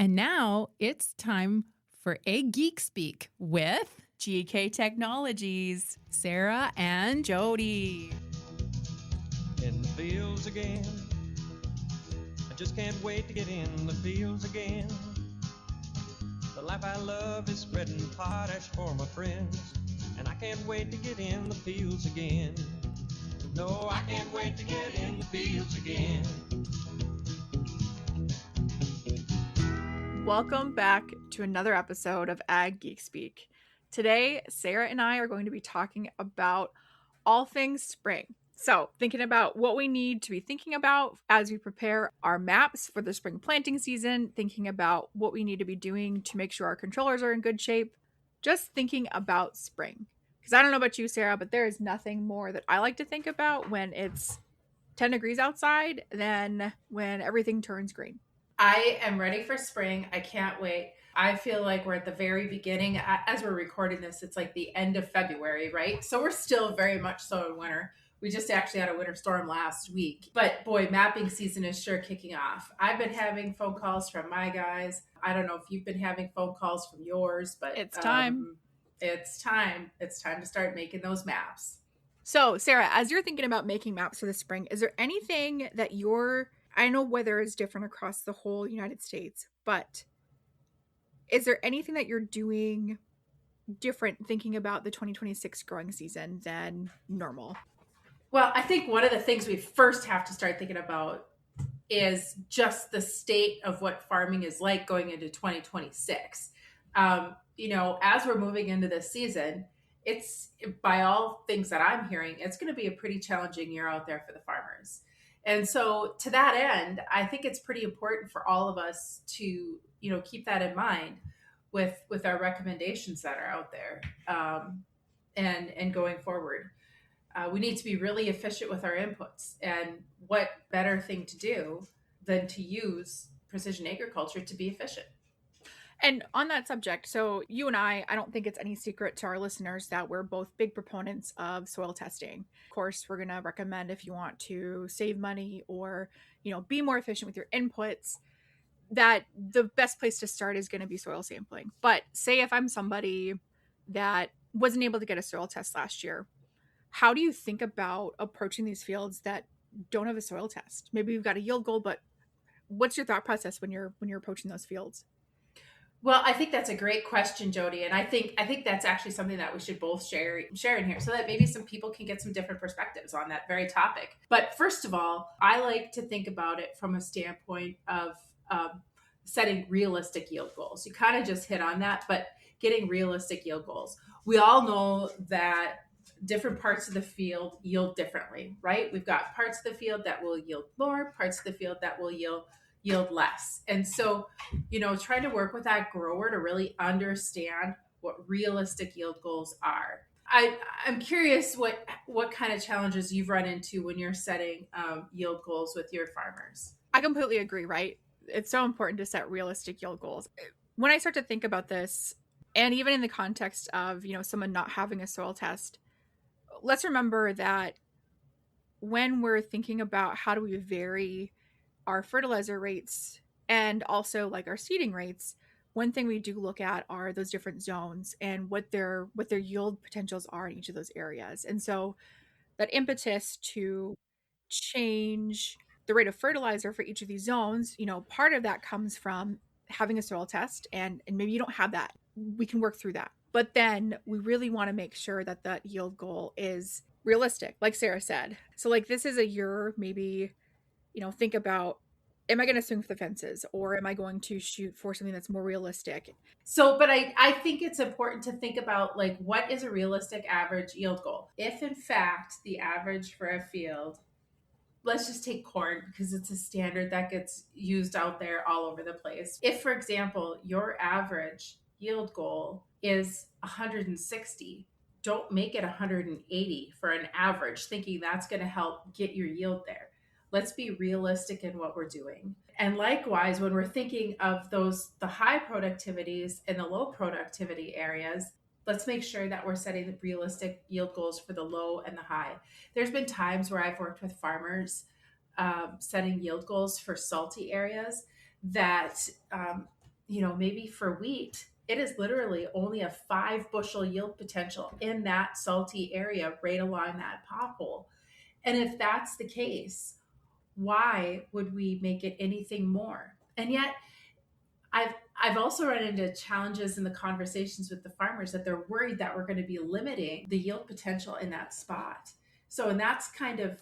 And now it's time for a Geek Speak with GK Technologies, Sarah and Jodi. In the fields again, I just can't wait to get in the fields again. The life I love is spreading potash for my friends, and I can't wait to get in the fields again. No, I can't wait to get in the fields again. welcome back to another episode of Ag Geek Speak. Today, Sarah and I are going to be talking about all things spring. So, thinking about what we need to be thinking about as we prepare our maps for the spring planting season, thinking about what we need to be doing to make sure our controllers are in good shape, just thinking about spring. Because I don't know about you, Sarah, but there is nothing more that I like to think about when it's 10 degrees outside than when everything turns green. I am ready for spring. I can't wait. I feel like we're at the very beginning. As we're recording this, it's like the end of February, right? So we're still very much so in winter. We just actually had a winter storm last week. But boy, mapping season is sure kicking off. I've been having phone calls from my guys. I don't know if you've been having phone calls from yours, but It's time. It's time. It's time to start making those maps. So, Sarah, as you're thinking about making maps for the spring, is there anything that I know weather is different across the whole United States, but is there anything that you're doing different thinking about the 2026 growing season than normal? Well, I think one of the things we first have to start thinking about is just the state of what farming is like going into 2026. As we're moving into this season, it's, by all things that I'm hearing, it's going to be a pretty challenging year out there for the farmers. And so to that end, I think it's pretty important for all of us to, keep that in mind with our recommendations that are out there, and going forward. We need to be really efficient with our inputs. And what better thing to do than to use precision agriculture to be efficient? And on that subject, so you and I don't think it's any secret to our listeners that we're both big proponents of soil testing. Of course, we're going to recommend if you want to save money or, be more efficient with your inputs, that the best place to start is going to be soil sampling. But say if I'm somebody that wasn't able to get a soil test last year, how do you think about approaching these fields that don't have a soil test? Maybe you've got a yield goal, but what's your thought process when you're approaching those fields? Well, I think that's a great question, Jodi, and I think that's actually something that we should both share in here, so that maybe some people can get some different perspectives on that very topic. But first of all, I like to think about it from a standpoint of setting realistic yield goals. You kind of just hit on that, but getting realistic yield goals. We all know that different parts of the field yield differently, right? We've got parts of the field that will yield more, parts of the field that will yield less. And so, trying to work with that grower to really understand what realistic yield goals are. I'm curious what kind of challenges you've run into when you're setting yield goals with your farmers. I completely agree, right? It's so important to set realistic yield goals. When I start to think about this, and even in the context of, someone not having a soil test, let's remember that when we're thinking about how do we vary our fertilizer rates and also like our seeding rates, one thing we do look at are those different zones and what their yield potentials are in each of those areas. And so that impetus to change the rate of fertilizer for each of these zones, part of that comes from having a soil test, and maybe you don't have that. We can work through that. But then we really want to make sure that that yield goal is realistic, like Sarah said. So like this is a year, maybe, think about, am I going to swing for the fences, or am I going to shoot for something that's more realistic? So, but I think it's important to think about, like, what is a realistic average yield goal? If in fact the average for a field, let's just take corn because it's a standard that gets used out there all over the place. If, for example, your average yield goal is 160, don't make it 180 for an average, thinking that's going to help get your yield there. Let's be realistic in what we're doing. And likewise, when we're thinking of the high productivities and the low productivity areas, let's make sure that we're setting the realistic yield goals for the low and the high. There's been times where I've worked with farmers setting yield goals for salty areas that maybe for wheat, it is literally only a 5 bushel yield potential in that salty area right along that pothole. And if that's the case, why would we make it anything more? And yet, I've also run into challenges in the conversations with the farmers that they're worried that we're going to be limiting the yield potential in that spot. So, and that's kind of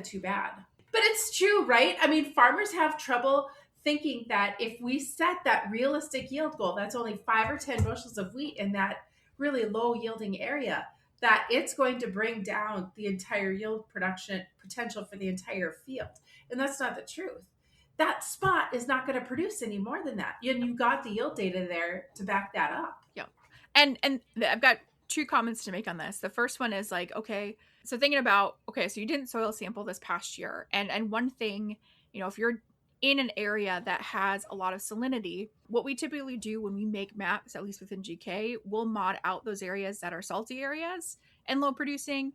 too bad. But it's true, right? I mean, farmers have trouble thinking that if we set that realistic yield goal, that's only 5 or 10 bushels of wheat in that really low yielding area, that it's going to bring down the entire yield production potential for the entire field. And that's not the truth. That spot is not going to produce any more than that. And you got the yield data there to back that up. Yeah. And I've got 2 comments to make on this. The first one is like, okay, so thinking about, okay, so you didn't soil sample this past year. And one thing, if you're in an area that has a lot of salinity, what we typically do when we make maps, at least within GK, we'll mod out those areas that are salty areas and low producing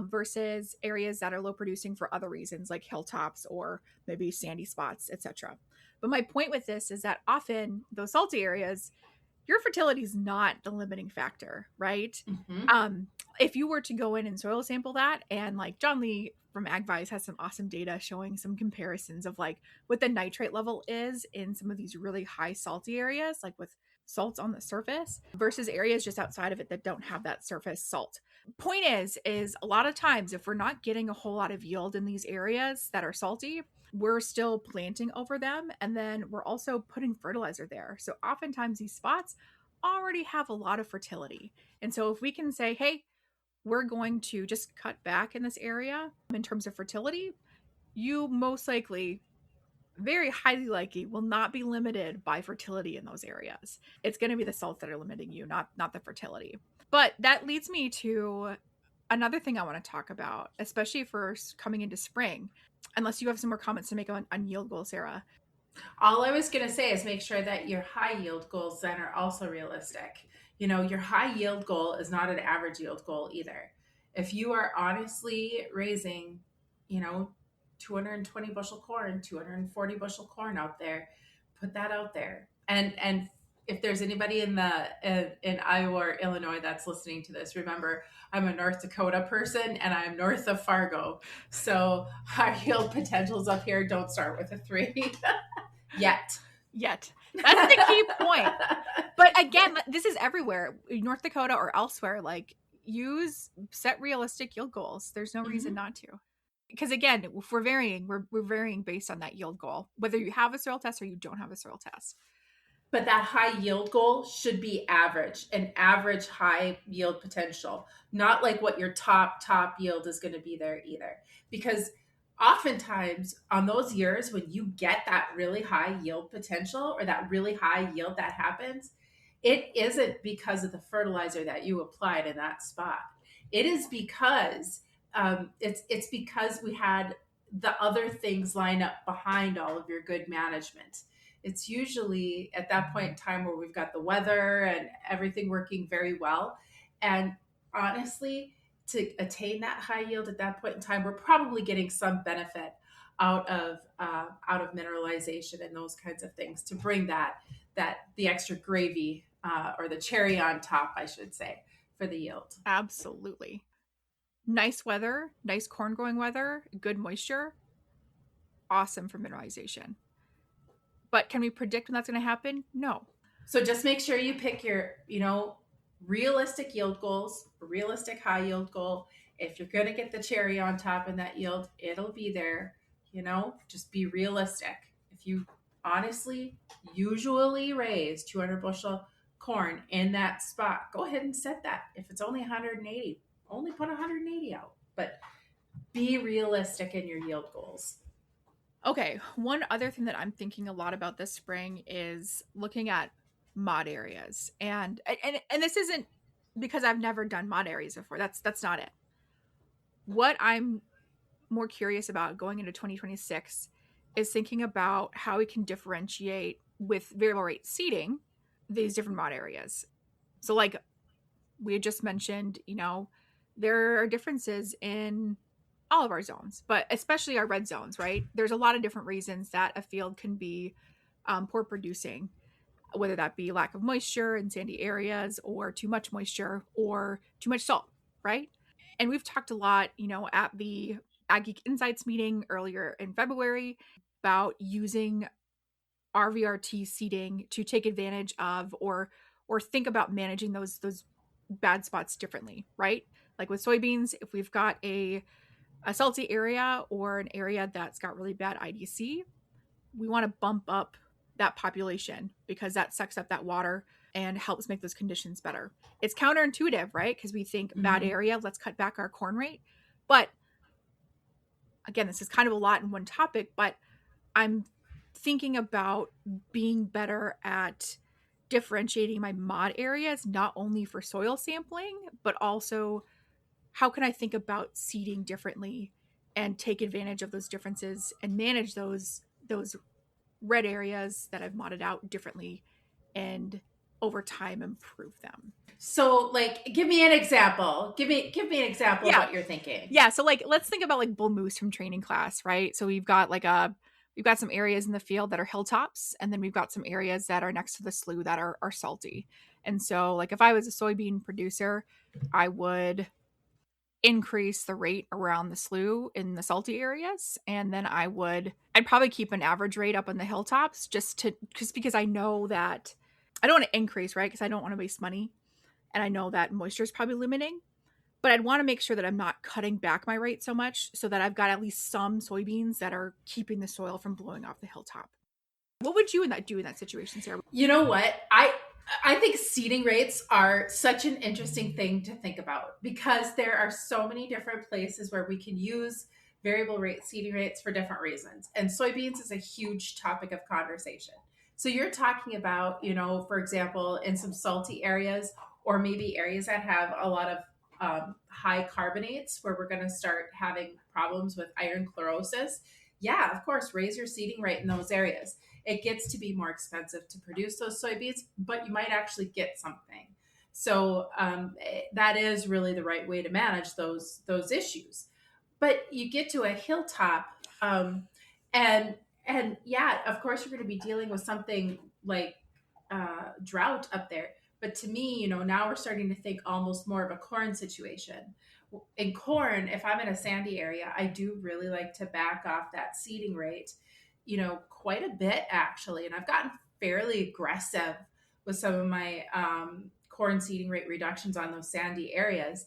versus areas that are low producing for other reasons, like hilltops or maybe sandy spots, etc. But my point with this is that often those salty areas, your fertility is not the limiting factor, right? Mm-hmm. If you were to go in and soil sample that, and like John Lee from AgVise has some awesome data showing some comparisons of like what the nitrate level is in some of these really high salty areas, like with salts on the surface versus areas just outside of it that don't have that surface salt. Point is a lot of times if we're not getting a whole lot of yield in these areas that are salty, we're still planting over them, and then we're also putting fertilizer there. So oftentimes these spots already have a lot of fertility. And so if we can say, hey, we're going to just cut back in this area in terms of fertility, you most likely, very highly likely, will not be limited by fertility in those areas. It's going to be the salts that are limiting you, not the fertility. But that leads me to another thing I want to talk about, especially for coming into spring, unless you have some more comments to make on yield goals, Sarah. All I was going to say is make sure that your high yield goals then are also realistic. Your high yield goal is not an average yield goal either. If you are honestly raising, 220 bushel corn, 240 bushel corn out there, put that out there. And if there's anybody in Iowa or Illinois that's listening to this, remember, I'm a North Dakota person and I'm north of Fargo. So our yield potentials up here don't start with a 3 yet. That's the key point. But again, this is everywhere, North Dakota or elsewhere. Like, set realistic yield goals. There's no reason not to. Because again, if we're varying, we're varying based on that yield goal, whether you have a soil test or you don't have a soil test. But that high yield goal should be average, an average high yield potential, not like what your top yield is going to be there either. Because oftentimes on those years when you get that really high yield potential or that really high yield that happens, it isn't because of the fertilizer that you applied in that spot. It is because it's because we had the other things line up behind all of your good management. It's usually at that point in time where we've got the weather and everything working very well. And honestly, to attain that high yield at that point in time, we're probably getting some benefit out of mineralization and those kinds of things to bring the extra gravy or the cherry on top, I should say, for the yield. Absolutely. Nice weather, nice corn growing weather, good moisture, awesome for mineralization. But can we predict when that's going to happen? No. So just make sure you pick your, realistic yield goals, realistic high yield goal. If you're going to get the cherry on top in that yield, it'll be there. Just be realistic. If you honestly usually raise 200 bushel corn in that spot, go ahead and set that. If it's only 180, only put 180 out, but be realistic in your yield goals. Okay, one other thing that I'm thinking a lot about this spring is looking at mod areas. And this isn't because I've never done mod areas before. That's not it. What I'm more curious about going into 2026 is thinking about how we can differentiate with variable rate seeding these different mod areas. So like we had just mentioned, there are differences in all of our zones, but especially our red zones, right? There's a lot of different reasons that a field can be poor producing. whether that be lack of moisture in sandy areas or too much moisture or too much salt, right? And we've talked a lot, at the Ag Geek Insights meeting earlier in February about using RVRT seeding to take advantage of or think about managing those bad spots differently, right? Like with soybeans, if we've got a salty area or an area that's got really bad IDC, we want to bump up that population because that sucks up that water and helps make those conditions better. It's counterintuitive, right? Because we think bad area, let's cut back our corn rate. But again, this is kind of a lot in one topic, but I'm thinking about being better at differentiating my mod areas, not only for soil sampling, but also how can I think about seeding differently and take advantage of those differences and manage those red areas that I've modded out differently and over time improve them. So like, give me an example. Give me an example of what you're thinking. Yeah. So like, let's think about like bull moose from training class, right? So we've got some areas in the field that are hilltops, and then we've got some areas that are next to the slough that are salty. And so like, if I was a soybean producer, I would increase the rate around the slough in the salty areas, and then I'd probably keep an average rate up on the hilltops just because I know that I don't want to increase, right? Because I don't want to waste money, and I know that moisture is probably limiting, but I'd want to make sure that I'm not cutting back my rate so much so that I've got at least some soybeans that are keeping the soil from blowing off the hilltop. What would you do in that situation, Sarah? You know what? I think seeding rates are such an interesting thing to think about because there are so many different places where we can use variable rate seeding rates for different reasons. And soybeans is a huge topic of conversation. So you're talking about, for example, in some salty areas or maybe areas that have a lot of high carbonates where we're going to start having problems with iron chlorosis. Yeah, of course, raise your seeding rate in those areas. It gets to be more expensive to produce those soybeans, but you might actually get something. So that is really the right way to manage those issues. But you get to a hilltop, and yeah, of course you're going to be dealing with something like drought up there. But to me, now we're starting to think almost more of a corn situation. In corn, if I'm in a sandy area, I do really like to back off that seeding rate, quite a bit actually. And I've gotten fairly aggressive with some of my corn seeding rate reductions on those sandy areas.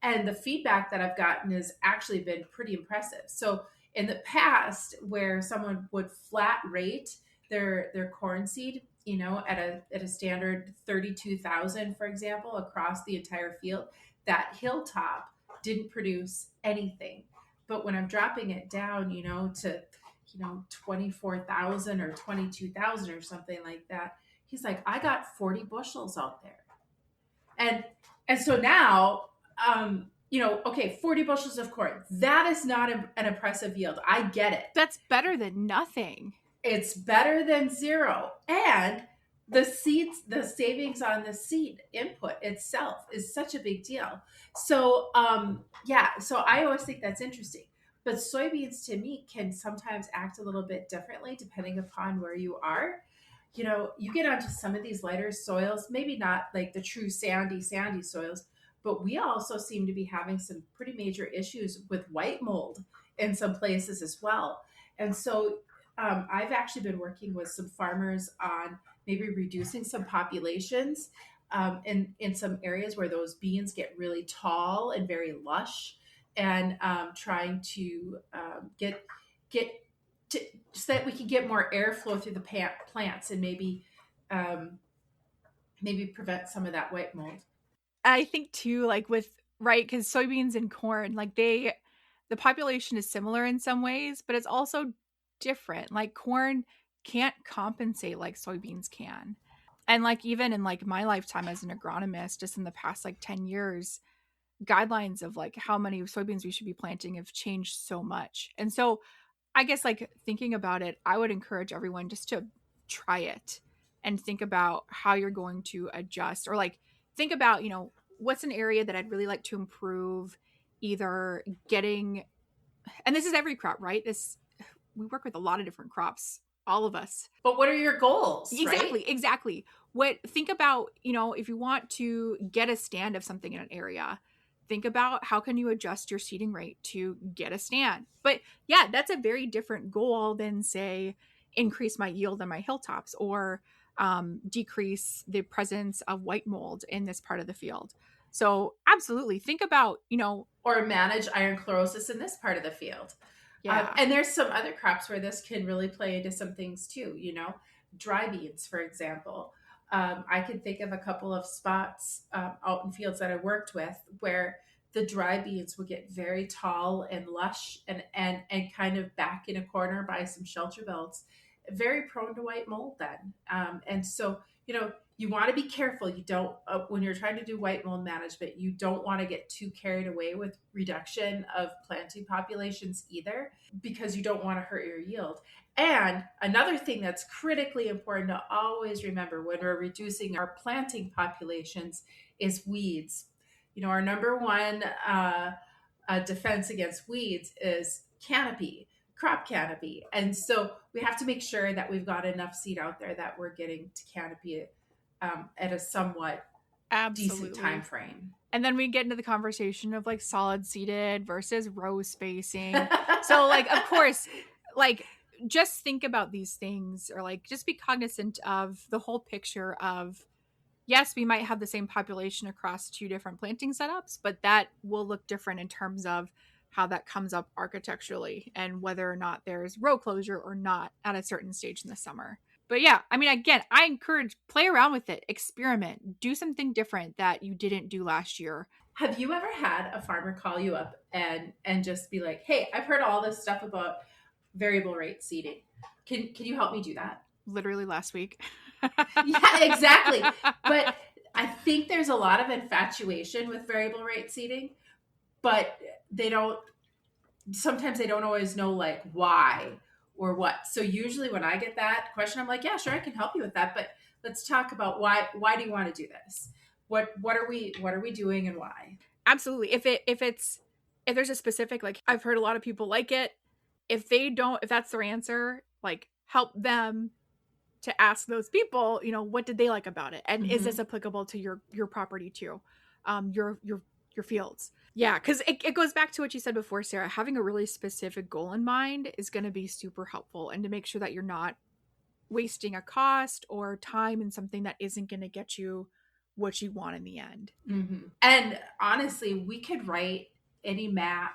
And the feedback that I've gotten has actually been pretty impressive. So in the past, where someone would flat rate their corn seed, at a standard 32,000, for example, across the entire field, that hilltop didn't produce anything. But when I'm dropping it down, to 24,000 or 22,000 or something like that, he's like, I got 40 bushels out there. And so now, okay, 40 bushels of corn. That is not an impressive yield. I get it. That's better than nothing. It's better than zero. And the savings on the seed input itself is such a big deal. So, so I always think that's interesting. But soybeans to me can sometimes act a little bit differently depending upon where you are. You get onto some of these lighter soils, maybe not like the true sandy soils, but we also seem to be having some pretty major issues with white mold in some places as well. And so I've actually been working with some farmers on maybe reducing some populations in some areas where those beans get really tall and very lush, and trying to get to, so that we can get more airflow through the plants and maybe prevent some of that white mold. I think too, like because soybeans and corn, like the population is similar in some ways, but it's also different. Like corn can't compensate like soybeans can. And like even in like my lifetime as an agronomist, just in the past like 10 years, guidelines of like how many soybeans we should be planting have changed so much. And so I guess like thinking about it, I would encourage everyone just to try it and think about how you're going to adjust, or like think about, what's an area that I'd really like to improve, either getting, and this is every crop, right? We work with a lot of different crops All of us. But what are your goals? Exactly, right? exactly. Think about, if you want to get a stand of something in an area, think about how can you adjust your seeding rate to get a stand. But yeah, that's a very different goal than, say, increase my yield on my hilltops, or decrease the presence of white mold in this part of the field. So absolutely think about, Or manage iron chlorosis in this part of the field. yeah. And there's some other crops where this can really play into some things too, dry beans, for example. I can think of a couple of spots out in fields that I worked with where the dry beans would get very tall and lush and kind of back in a corner by some shelter belts, very prone to white mold then. And so, you want to be careful. You don't, when you're trying to do white mold management, you don't want to get too carried away with reduction of planting populations either, because you don't want to hurt your yield. And another thing that's critically important to always remember when we're reducing our planting populations is weeds. Our number one defense against weeds is canopy, crop canopy. And so we have to make sure that we've got enough seed out there that we're getting to canopy at a somewhat decent time frame. And then we get into the conversation of like solid seeded versus row spacing. So like, of course, like just think about these things, or like just be cognizant of the whole picture of, yes, we might have the same population across two different planting setups, but that will look different in terms of how that comes up architecturally and whether or not there's row closure or not at a certain stage in the summer. But yeah, I mean, again, I encourage, play around with it, experiment, do something different that you didn't do last year. Have you ever had a farmer call you up and just be like, hey, I've heard all this stuff about variable rate seeding. Can you help me do that? Literally last week. Yeah, exactly. But I think there's a lot of infatuation with variable rate seeding, but sometimes they don't always know like why or what. So usually when I get that question, I'm like, yeah, sure, I can help you with that. But let's talk about why do you want to do this? What are we doing and why? Absolutely. If there's a specific, like, I've heard a lot of people like it. If that's their answer, like, help them to ask those people, what did they like about it? And is this applicable to your property too? Your fields. Yeah. Cause it goes back to what you said before, Sarah, having a really specific goal in mind is going to be super helpful, and to make sure that you're not wasting a cost or time in something that isn't going to get you what you want in the end. Mm-hmm. And honestly, we could write any map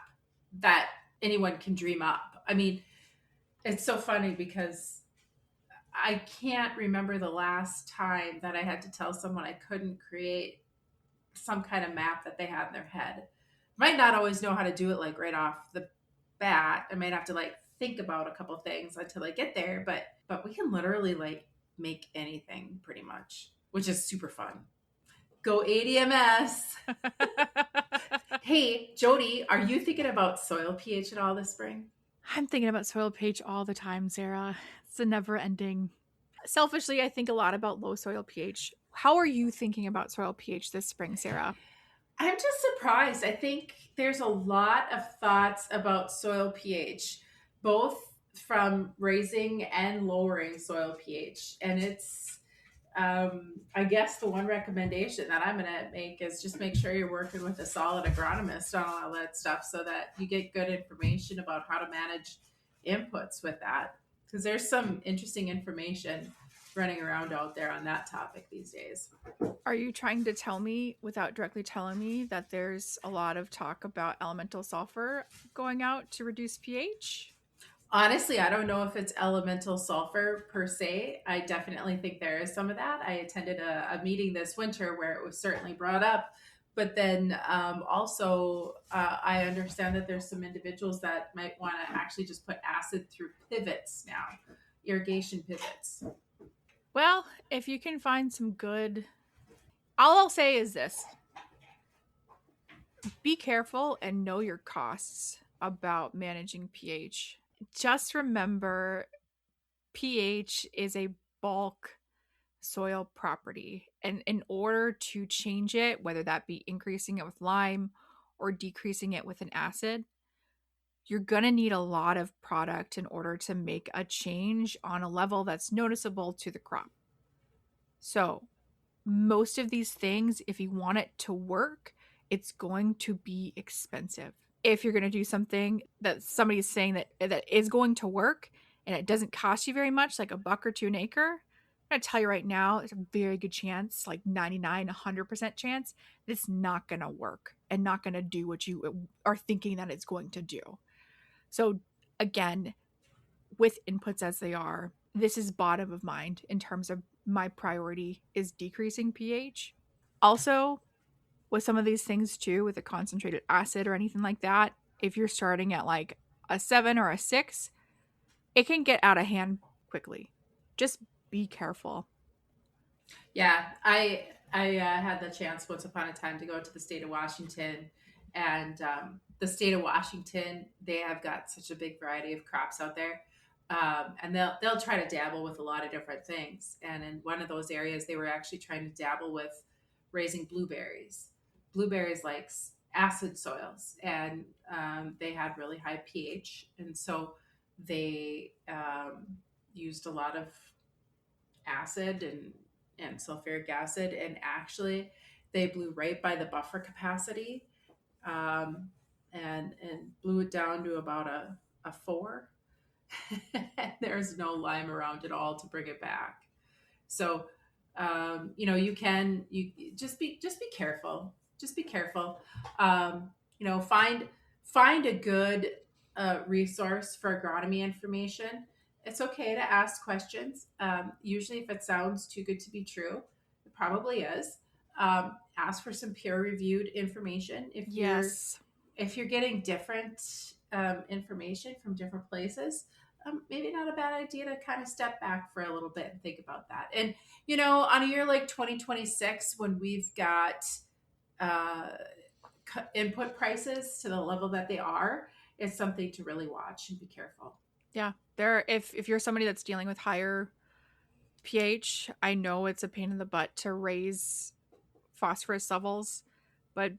that anyone can dream up. I mean, it's so funny because I can't remember the last time that I had to tell someone I couldn't create some kind of map that they had in their head. Might not always know how to do it like right off the bat. I might have to like think about a couple things until I get there, but we can literally like make anything pretty much, which is super fun. Go ADMS. Hey, Jodi, are you thinking about soil pH at all this spring? I'm thinking about soil pH all the time, Sarah. It's a never ending. Selfishly, I think a lot about low soil pH. How are you thinking about soil pH this spring, Sarah? I'm just surprised. I think there's a lot of thoughts about soil pH, both from raising and lowering soil pH. And it's, I guess the one recommendation that I'm going to make is just make sure you're working with a solid agronomist on all that stuff so that you get good information about how to manage inputs with that. Because there's some interesting information running around out there on that topic these days. Are you trying to tell me, without directly telling me, that there's a lot of talk about elemental sulfur going out to reduce pH? Honestly, I don't know if it's elemental sulfur per se. I definitely think there is some of that. I attended a meeting this winter where it was certainly brought up. But then also, I understand that there's some individuals that might want to actually just put acid through pivots now, irrigation pivots. Well, if you can find some good... All I'll say is this. Be careful and know your costs about managing pH. Just remember, pH is a bulk soil property. And in order to change it, whether that be increasing it with lime or decreasing it with an acid, you're going to need a lot of product in order to make a change on a level that's noticeable to the crop. So most of these things, if you want it to work, it's going to be expensive. If you're going to do something that somebody's saying that is going to work and it doesn't cost you very much, like $1 or $2 an acre, I'm going to tell you right now, there's a very good chance, like 99, 100% chance, that it's not going to work and not going to do what you are thinking that it's going to do. So again, with inputs as they are, this is bottom of mind in terms of my priority is decreasing pH. Also, with some of these things too, with a concentrated acid or anything like that, if you're starting at like a 7 or a 6, it can get out of hand quickly. Just be careful. Yeah, I had the chance once upon a time to go to the state of Washington, and the state of Washington, they have got such a big variety of crops out there, and they'll try to dabble with a lot of different things. And in one of those areas, they were actually trying to dabble with raising blueberries. Blueberries like acid soils, and they had really high pH, and so they used a lot of acid and sulfuric acid, and actually they blew right by the buffer capacity, and blew it down to about a 4. There's no lime around at all to bring it back. So you just be careful. Just be careful. Find a good resource for agronomy information. It's okay to ask questions. Usually, if it sounds too good to be true, it probably is. Ask for some peer-reviewed information. If you're getting different information from different places, maybe not a bad idea to kind of step back for a little bit and think about that. And on a year like 2026, when we've got input prices to the level that they are, it's something to really watch and be careful. Yeah, if you're somebody that's dealing with higher pH, I know it's a pain in the butt to raise phosphorus levels, but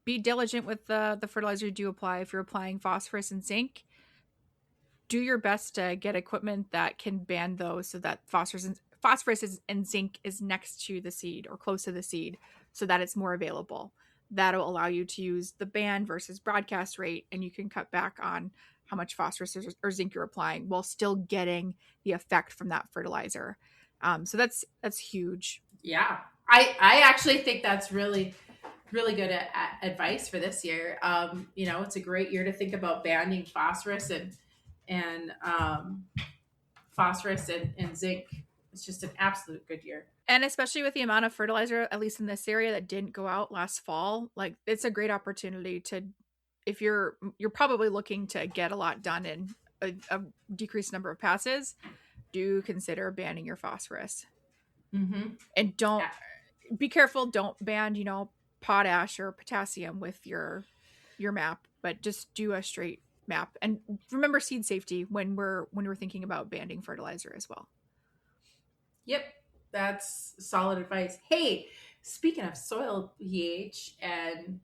be diligent with the fertilizer you do apply. If you're applying phosphorus and zinc, do your best to get equipment that can band those so that phosphorus and zinc is next to the seed or close to the seed so that it's more available. That'll allow you to use the band versus broadcast rate, and you can cut back on how much phosphorus or zinc you're applying while still getting the effect from that fertilizer. So that's huge. Yeah. I actually think that's really, really good advice for this year. It's a great year to think about banding phosphorus and zinc. It's just an absolute good year. And especially with the amount of fertilizer, at least in this area, that didn't go out last fall, like it's a great opportunity to, if you're probably looking to get a lot done in a decreased number of passes, do consider banning your phosphorus. Mm-hmm. And be careful. Don't ban, potash or potassium with your map, but just do a straight map. And remember seed safety when we're thinking about banning fertilizer as well. Yep. That's solid advice. Hey, speaking of soil pH and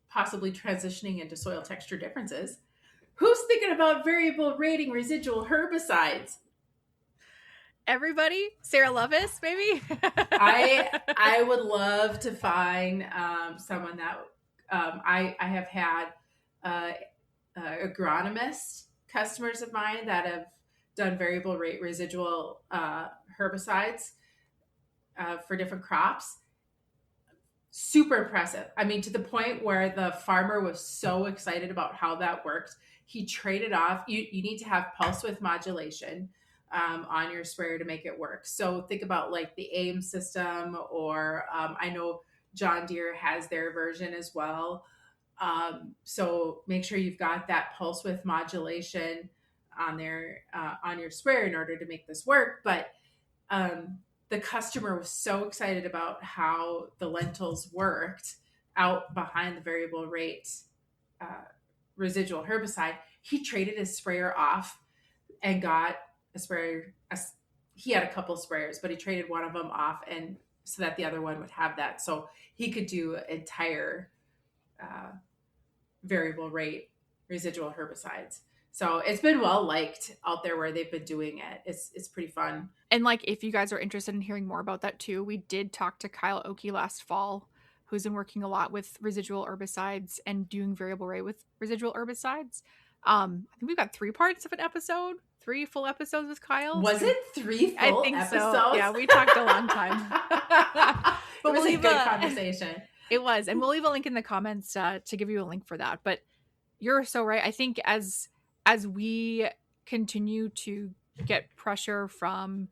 possibly transitioning into soil texture differences, who's thinking about variable rating residual herbicides? Everybody? Sarah Lovis, maybe? I would love to find someone that I have had agronomist customers of mine that have done variable rate residual herbicides for different crops. Super impressive. I mean, to the point where the farmer was so excited about how that worked, he traded off. You need to have pulse width modulation on your sprayer to make it work. So think about like the AIM system, or I know John Deere has their version as well. So make sure you've got that pulse width modulation on your sprayer in order to make this work. But the customer was so excited about how the lentils worked out behind the variable rate residual herbicide. He traded his sprayer off and got a sprayer. He had a couple sprayers, but he traded one of them off, and so that the other one would have that. So he could do entire variable rate residual herbicides. So it's been well liked out there where they've been doing it. It's pretty fun. And like, if you guys are interested in hearing more about that too, we did talk to Kyle Oakey last fall, who's been working a lot with residual herbicides and doing variable rate with residual herbicides. I think we've got 3 parts of an episode, 3 full episodes with Kyle. Was it 3 full I think episodes? So. Yeah, we talked a long time. But it was a good conversation. It was. And we'll leave a link in the comments to give you a link for that. But you're so right. I think as we continue to get pressure from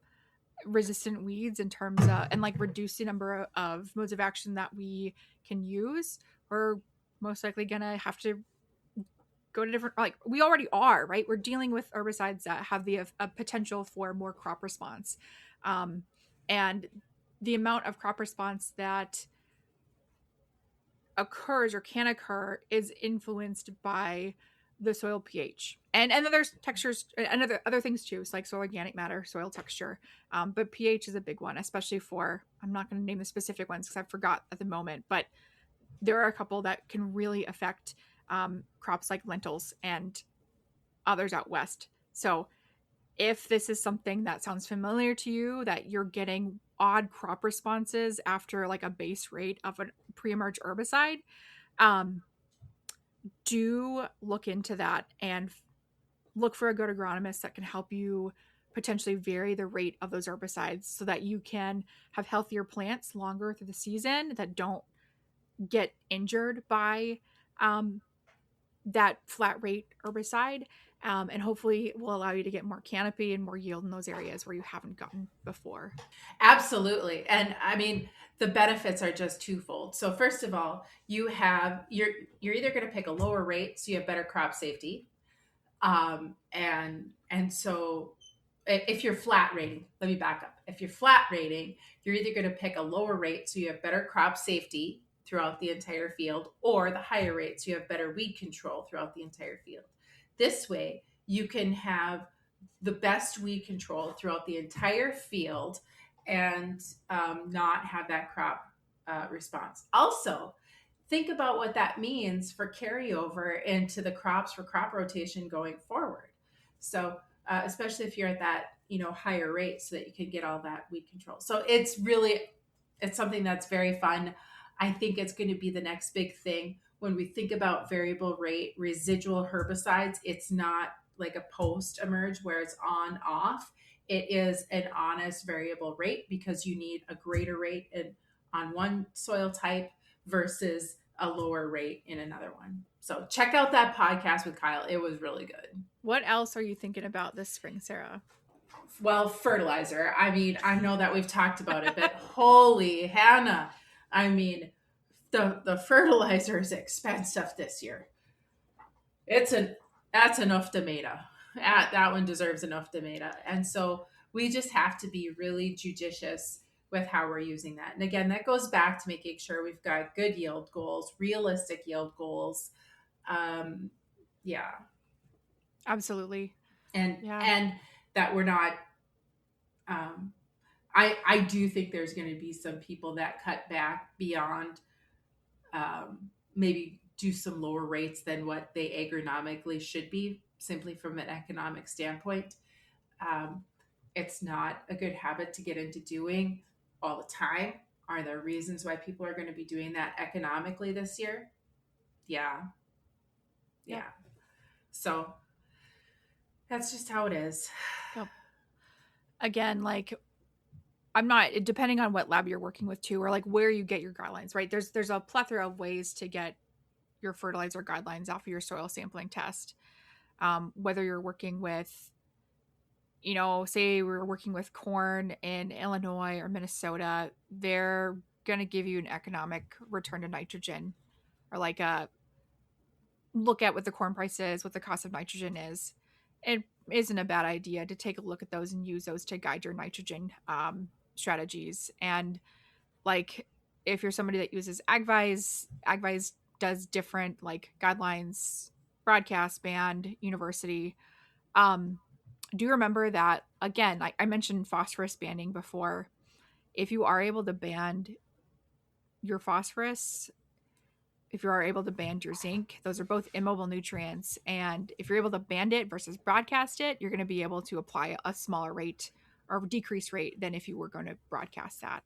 resistant weeds in terms of, and like reduce the number of modes of action that we can use, we're most likely gonna have to go to different, like we already are, right? We're dealing with herbicides that have the potential for more crop response, and the amount of crop response that occurs or can occur is influenced by the soil pH, and then there's textures and other things too, so like soil organic matter, soil texture, but pH is a big one, especially for, I'm not going to name the specific ones because I forgot at the moment, but there are a couple that can really affect crops like lentils and others out west. So if this is something that sounds familiar to you, that you're getting odd crop responses after like a base rate of a pre-emerge herbicide, do look into that and look for a good agronomist that can help you potentially vary the rate of those herbicides so that you can have healthier plants longer through the season that don't get injured by that flat rate herbicide, and hopefully will allow you to get more canopy and more yield in those areas where you haven't gotten before. Absolutely. And I mean, the benefits are just twofold. So first of all, you're either going to pick a lower rate so you have better crop safety, and so if you're flat rating, let me back up. If you're flat rating, you're either going to pick a lower rate so you have better crop safety throughout the entire field, or the higher rate so you have better weed control throughout the entire field. This way, you can have the best weed control throughout the entire field and not have that crop response. Also, think about what that means for carryover into the crops for crop rotation going forward. So especially if you're at that, higher rate, so that you can get all that weed control. So it's something that's very fun. I think it's going to be the next big thing when we think about variable rate residual herbicides. It's not like a post emerge where it's on off. It is an honest variable rate because you need a greater rate on one soil type versus a lower rate in another one. So check out that podcast with Kyle. It was really good. What else are you thinking about this spring, Sarah? Well, fertilizer. I mean, I know that we've talked about it, but holy Hannah. I mean, the fertilizer is expensive this year. That's enough tomato. That one deserves enough tomato. And so we just have to be really judicious with how we're using that. And again, that goes back to making sure we've got good yield goals, realistic yield goals. Yeah. Absolutely. And that we're not, I do think there's going to be some people that cut back beyond, maybe do some lower rates than what they agronomically should be, simply from an economic standpoint. It's not a good habit to get into doing all the time. Are there reasons why people are going to be doing that economically this year? Yeah. So that's just how it is. Yep. Again, like, I'm not, depending on what lab you're working with too, or like where you get your guidelines, right? There's a plethora of ways to get your fertilizer guidelines off of your soil sampling test. Whether you're working with, say we're working with corn in Illinois or Minnesota, they're going to give you an economic return to nitrogen, or like a look at what the corn price is, what the cost of nitrogen is. It isn't a bad idea to take a look at those and use those to guide your nitrogen strategies. And like, if you're somebody that uses AgVise does different like guidelines, broadcast, band, university. Do remember that, again, I mentioned phosphorus banding before. If you are able to band your phosphorus, if you are able to band your zinc. Those are both immobile nutrients. And if you're able to band it versus broadcast it, you're going to be able to apply a smaller rate or decreased rate than if you were going to broadcast that.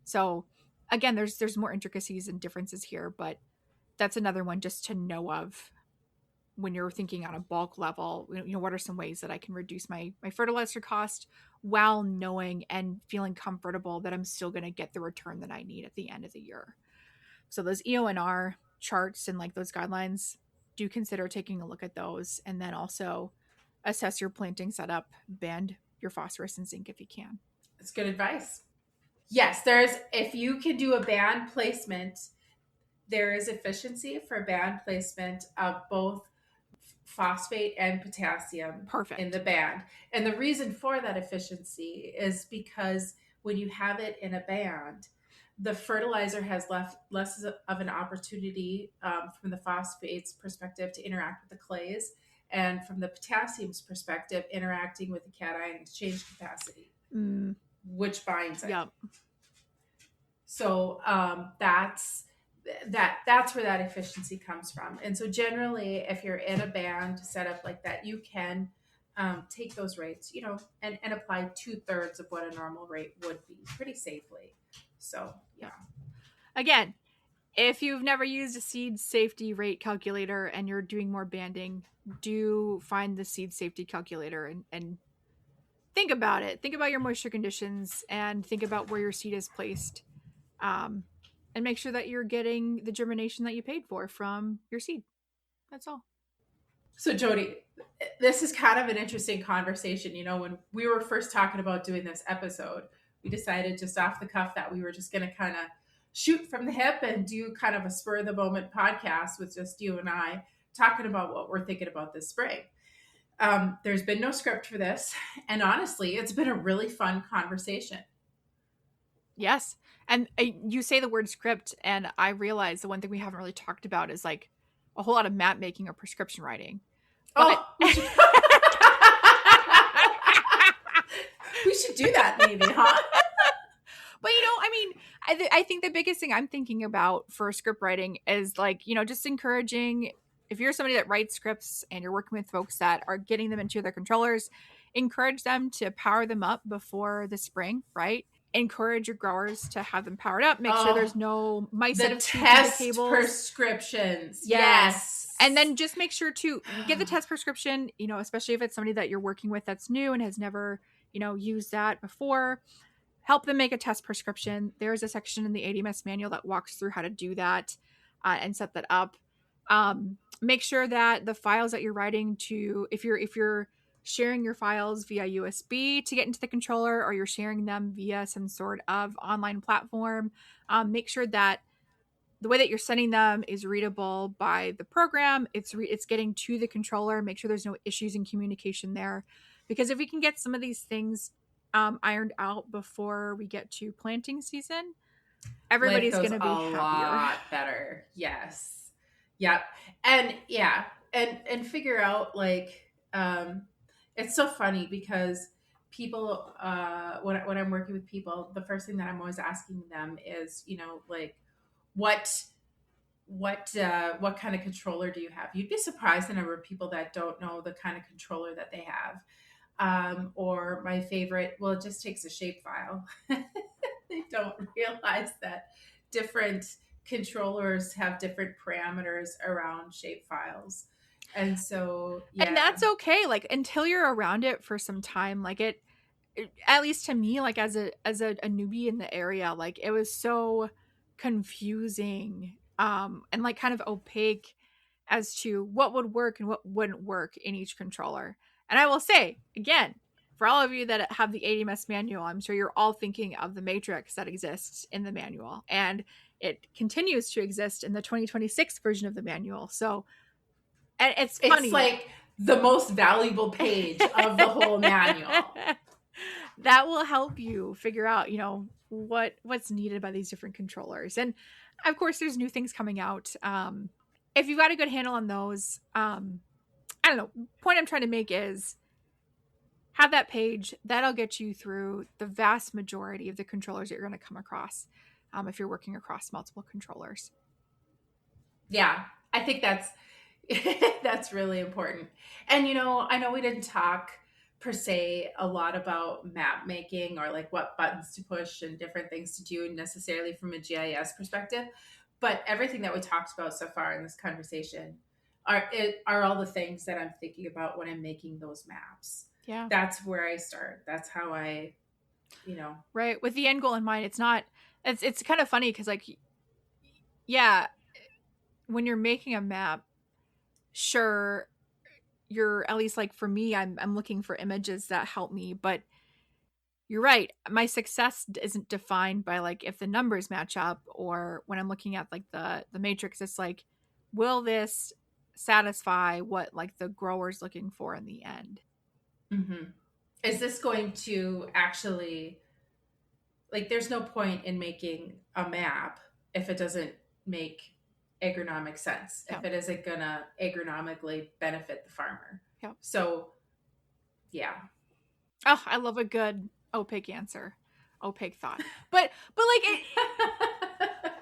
So again, there's more intricacies and differences here, but that's another one just to know of when you're thinking on a bulk level. What are some ways that I can reduce my fertilizer cost while knowing and feeling comfortable that I'm still going to get the return that I need at the end of the year. So those EONR charts and like those guidelines, do consider taking a look at those, and then also assess your planting setup, band your phosphorus and zinc if you can. That's good advice. Yes, if you can do a band placement, there is efficiency for band placement of both phosphate and potassium. Perfect. In the band. And the reason for that efficiency is because when you have it in a band, the fertilizer has less of an opportunity from the phosphates perspective to interact with the clays, and from the potassium's perspective, interacting with the cation exchange capacity, which binds it. Yep. So that's where that efficiency comes from. And so generally, if you're in a band setup like that, you can take those rates, and apply 2/3 of what a normal rate would be pretty safely. So, yeah. Again, if you've never used a seed safety rate calculator and you're doing more banding, do find the seed safety calculator and think about it. Think about your moisture conditions and think about where your seed is placed. And make sure that you're getting the germination that you paid for from your seed. That's all. So Jodi, this is kind of an interesting conversation. When we were first talking about doing this episode, we decided just off the cuff that we were just going to kind of shoot from the hip and do kind of a spur of the moment podcast with just you and I talking about what we're thinking about this spring. There's been no script for this. And honestly, it's been a really fun conversation. Yes. And you say the word script, and I realize the one thing we haven't really talked about is like a whole lot of map making or prescription writing. But we should do that maybe, huh? But I think the biggest thing I'm thinking about for script writing is like, just encouraging, if you're somebody that writes scripts and you're working with folks that are getting them into their controllers, encourage them to power them up before the spring, right? Encourage your growers to have them powered up. Make sure there's no mice that have test the cables. Prescriptions. Yes. And then just make sure to get the test prescription, especially if it's somebody that you're working with that's new and has never, used that before. Help them make a test prescription. There's a section in the ADMS manual that walks through how to do that and set that up. Make sure that the files that you're writing to, if you're sharing your files via USB to get into the controller, or you're sharing them via some sort of online platform, make sure that the way that you're sending them is readable by the program. It's getting to the controller. Make sure there's no issues in communication there, because if we can get some of these things ironed out before we get to planting season, everybody's going to be happier. A lot better. Yes. Yep. And yeah. And figure out it's so funny because people, when I'm working with people, the first thing that I'm always asking them is, what kind of controller do you have? You'd be surprised the number of people that don't know the kind of controller that they have. Or my favorite, it just takes a shapefile. They don't realize that different controllers have different parameters around shapefiles. And so, yeah. And that's okay. Like, until you're around it for some time, like it at least to me, like as a newbie in the area, like it was so confusing, and like kind of opaque as to what would work and what wouldn't work in each controller. And I will say, again, for all of you that have the ADMS manual, I'm sure you're all thinking of the matrix that exists in the manual. And it continues to exist in the 2026 version of the manual. So, and it's funny. It's like the most valuable page of the whole manual. That will help you figure out, what's needed by these different controllers. And of course, there's new things coming out. If you've got a good handle on those, I don't know. Point I'm trying to make is have that page. That'll get you through the vast majority of the controllers that you're going to come across if you're working across multiple controllers. Yeah, I think that's that's really important. And I know we didn't talk per se a lot about map making or like what buttons to push and different things to do necessarily from a GIS perspective, but everything that we talked about so far in this conversation are all the things that I'm thinking about when I'm making those maps. Yeah. That's where I start. That's how I, Right. With the end goal in mind, it's kind of funny because like, yeah, when you're making a map, sure, you're at least like for me, I'm looking for images that help me, but you're right. My success isn't defined by like if the numbers match up or when I'm looking at like the matrix, it's like, will this satisfy what like the grower's looking for in the end? Mm-hmm. Is this going to actually, like, there's no point in making a map if it doesn't make agronomic sense, if it isn't gonna agronomically benefit the farmer. Yeah. So, yeah. Oh, I love a good opaque answer, opaque thought. But like it,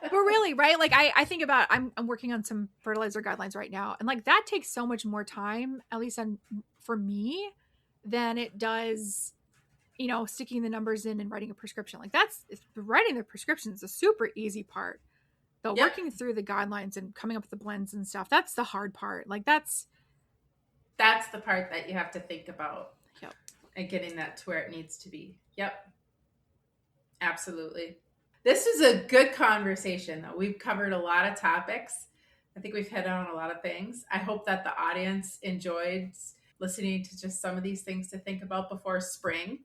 but really, right? Like I think about I'm working on some fertilizer guidelines right now, and like that takes so much more time, at least for me, than it does, sticking the numbers in and writing a prescription. Like writing the prescription is a super easy part. But working through the guidelines and coming up with the blends and stuff, that's the hard part. Like that's the part that you have to think about. Yep. And getting that to where it needs to be. Yep. Absolutely. This is a good conversation, though. We've covered a lot of topics. I think we've hit on a lot of things. I hope that the audience enjoyed listening to just some of these things to think about before spring.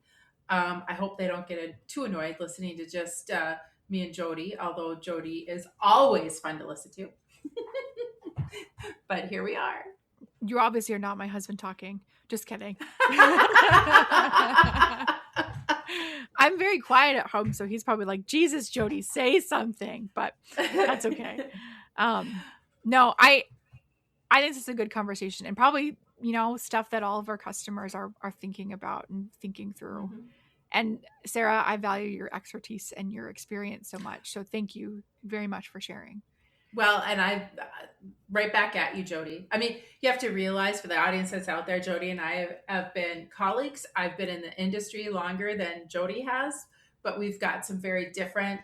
I hope they don't get too annoyed listening to just me and Jodi, although Jodi is always fun to listen to. But here we are. You obviously are not my husband talking. Just kidding. I'm very quiet at home, so he's probably like, Jesus, Jodi, say something. But that's okay. No, I think this is a good conversation and probably, stuff that all of our customers are thinking about and thinking through. Mm-hmm. And Sarah, I value your expertise and your experience so much. So thank you very much for sharing. Well, and I right back at you, Jodi. I mean, you have to realize for the audience that's out there, Jodi and I have been colleagues. I've been in the industry longer than Jodi has, but we've got some very different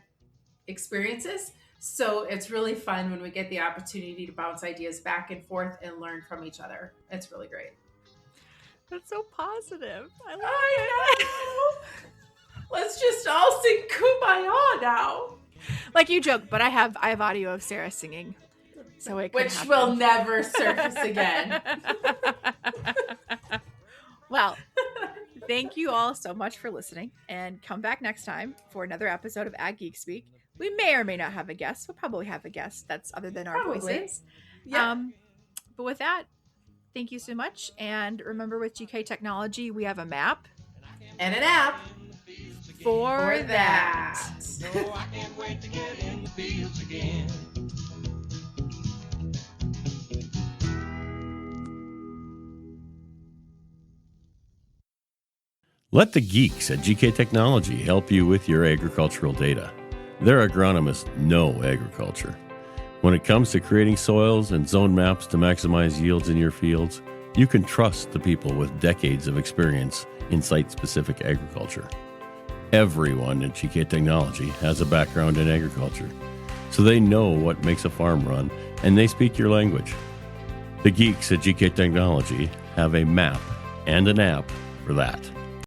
experiences. So it's really fun when we get the opportunity to bounce ideas back and forth and learn from each other. It's really great. That's so positive. I love it. Let's just all sing Kumbaya now. Like you joke, but I have audio of Sarah singing, so it which will never surface again. Well, thank you all so much for listening, and come back next time for another episode of Ag Geek Speak. We may or may not have a guest. We'll probably have a guest that's other than our voices. Yeah. But with that, thank you so much, and remember, with GK Technology, we have a map and an app. For that. No, I can't wait to get in the fields again. Let the geeks at GK Technology help you with your agricultural data. Their agronomists know agriculture. When it comes to creating soils and zone maps to maximize yields in your fields, you can trust the people with decades of experience in site-specific agriculture. Everyone at GK Technology has a background in agriculture, so they know what makes a farm run, and they speak your language. The geeks at GK Technology have a map and an app for that.